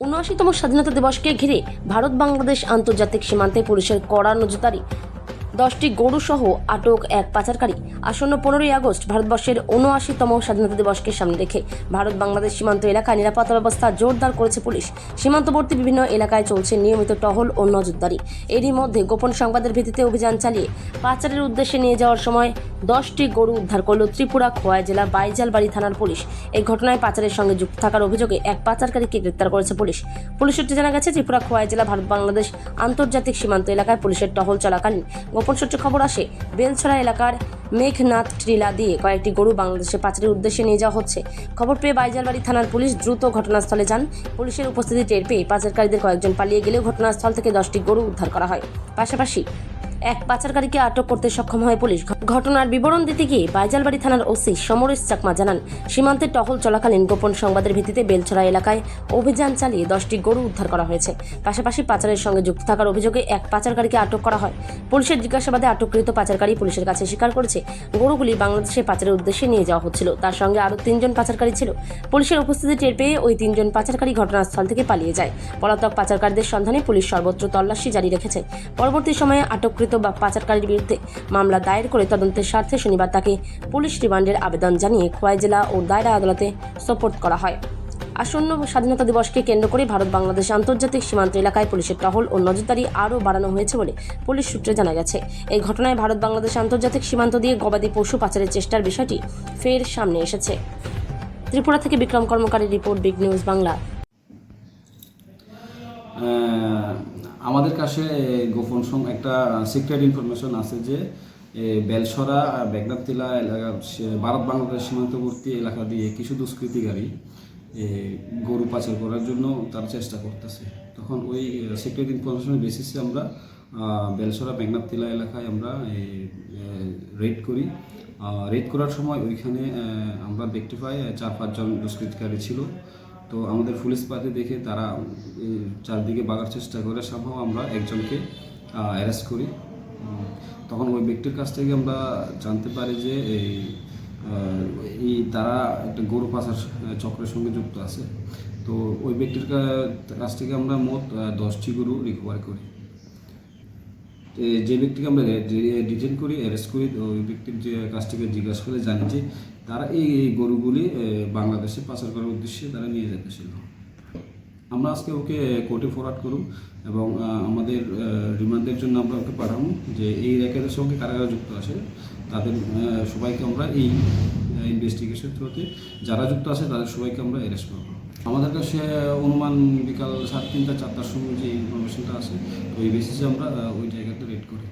৭৯তম স্বাধীনতা দিবসকে ঘিরে ভারত বাংলাদেশ আন্তর্জাতিক সীমান্তে পুলিশের কড়া নজরদারি, 10টি গরু সহ আটক এক পাচারকারী। আসন্ন 15ই আগস্ট ভারতবর্ষের ৭৯তম স্বাধীনতা দিবসকে সামনে রেখে ভারত বাংলাদেশ সীমান্ত এলাকায় নিরাপত্তা ব্যবস্থা জোরদার করেছে পুলিশ। সীমান্তবর্তী বিভিন্ন এলাকায় চলছে নিয়মিত টহল ও নজরদারি। এরই মধ্যে গোপন সংবাদের ভিত্তিতে অভিযান চালিয়ে পাচারের উদ্দেশ্যে নিয়ে যাওয়ার সময় 10টি গরু উদ্ধার করল ত্রিপুরা খোয়াই জেলা বাইজালবাড়ি থানার পুলিশ। এই ঘটনায় পাচারের সঙ্গে যুক্ত থাকার অভিযোগে এক পাচারকারীকে গ্রেপ্তার করেছে পুলিশ। পুলিশ সূত্রে জানা গেছে, ত্রিপুরা খোয়াই জেলা ভারত বাংলাদেশ আন্তর্জাতিক সীমান্ত এলাকায় পুলিশের টহল চলাকালীন গোপন সূত্রে খবর আসে, বেলছড়া এলাকার মেঘনাথ টিলা দিয়ে কয়েকটি গরু বাংলাদেশে পাচারের উদ্দেশ্যে নিয়ে যাওয়া হচ্ছে। খবর পেয়ে বাইজালবাড়ি থানার পুলিশ দ্রুত ঘটনাস্থলে যান। পুলিশের উপস্থিতি টের পেয়ে পাচারকারীদের কয়েকজন পালিয়ে গেলেও ঘটনাস্থল থেকে 10টি গরু উদ্ধার করা হয়। পাশাপাশি এক পাচারকারীকে আটক করতে সক্ষম হয় পুলিশ। ঘটনার বিবরণ দিতে গিয়ে বাইজালবাড়ি থানার ওসি সমরেশ চাকমা জানান, সীমান্তে টহল চলাকালীন গোপন সংবাদের ভিত্তিতে বেলছড়া এলাকায় অভিযান চালিয়ে 10টি গরু উদ্ধার করা হয়েছে। পাশাপাশি পাচারের সঙ্গে যুক্ত থাকার অভিযোগে এক পাচারকারীকে আটক করা হয়। পুলিশের জিজ্ঞাসাবাদে আটককৃত পাচারকারী পুলিশের কাছে স্বীকার করেছে, গরুগুলি বাংলাদেশে পাচারের উদ্দেশ্যে নিয়ে যাওয়া হচ্ছিল। তার সঙ্গে আরও 3জন পাচারকারী ছিল। পুলিশের উপস্থিতি টের পেয়ে ওই 3জন পাচারকারী ঘটনাস্থল থেকে পালিয়ে যায়। পলাতক পাচারকারীদের সন্ধানে পুলিশ সর্বত্র তল্লাশি জারি রেখেছে। পরবর্তী সময়ে আটককৃত বা পাচারকারীর বিরুদ্ধে মামলা দায়ের করে তদন্তের স্বার্থে শনিবার তাকে পুলিশ রিমান্ডের আবেদন জানিয়ে খোয়াই জেলা ও দায়রা আদালতে সোপর্দ করা হয়। আসন্ন স্বাধীনতা দিবসকে কেন্দ্র করে ভারত বাংলাদেশ আন্তর্জাতিক সীমান্ত এলাকায় পুলিশের টহল ও নজরদারি আরও বাড়ানো হয়েছে বলে পুলিশ সূত্রে জানা গেছে। এই ঘটনায় ভারত বাংলাদেশ আন্তর্জাতিক সীমান্ত দিয়ে গবাদি পশু পাচারের চেষ্টার বিষয়টি ফের সামনে এসেছে। ত্রিপুরা থেকে বিক্রম কর্মকারী রিপোর্ট, বিগ নিউজ বাংলা। আমাদের কাছে গোপন একটা সিক্রেট ইনফরমেশন আছে যে বেলছড়া মেঘনাথ টিলা এলাকা ভারত বাংলাদেশ সীমান্তবর্তী এলাকা দিয়ে কিছু দুষ্কৃতিকারী গরু পাচার করার জন্য তারা চেষ্টা করতেছে। তখন ওই সিক্রেট ইনফরমেশনের বেসিসে আমরা বেলছড়া মেঘনাথ টিলা এলাকায় আমরা রেড করি। রেড করার সময় ওইখানে আমরা দেখতে পাই 4-5 জন দুষ্কৃতিকারী ছিল। তো আমাদের পুলিশ পার্টি দেখে তারা চারদিকে বাগার চেষ্টা করে সম্ভব আমরা একজনকে অ্যারেস্ট করি। তখন ওই ব্যক্তির কাছ থেকে আমরা জানতে পারি যে তারা একটা গরু পাচার চক্রের সঙ্গে যুক্ত আছে। তো ওই ব্যক্তির কাছ থেকে আমরা মোট 10টি গরু রিকভার করি। যে ব্যক্তিকে আমরা ডিটেইন করি, অ্যারেস্ট করি, ওই ব্যক্তির কাছ থেকে জিজ্ঞাসা করে জানি যে তারা এই গরুগুলি বাংলাদেশে পাচার করার উদ্দেশ্যে তারা নিয়ে যেতেছিল। আমরা আজকে ওকে কোর্টে ফরওয়ার্ড করব এবং আমাদের রিমান্ডের জন্য আমরা ওকে পাঠাবো। যে এই র্যাকেটের সঙ্গে কারা কারা যুক্ত আছে তাদের সবাইকে আমরা এই ইনভেস্টিগেশন থ্রুতে যারা যুক্ত আছে তাদের সবাইকে আমরা অ্যারেস্ট করবো। আমাদের কাছে অনুমান বিকাল 3:30-4টার সময় যে ইনফরমেশনটা আছে ওই বেসিসে আমরা ওই জায়গাটা রেড করি।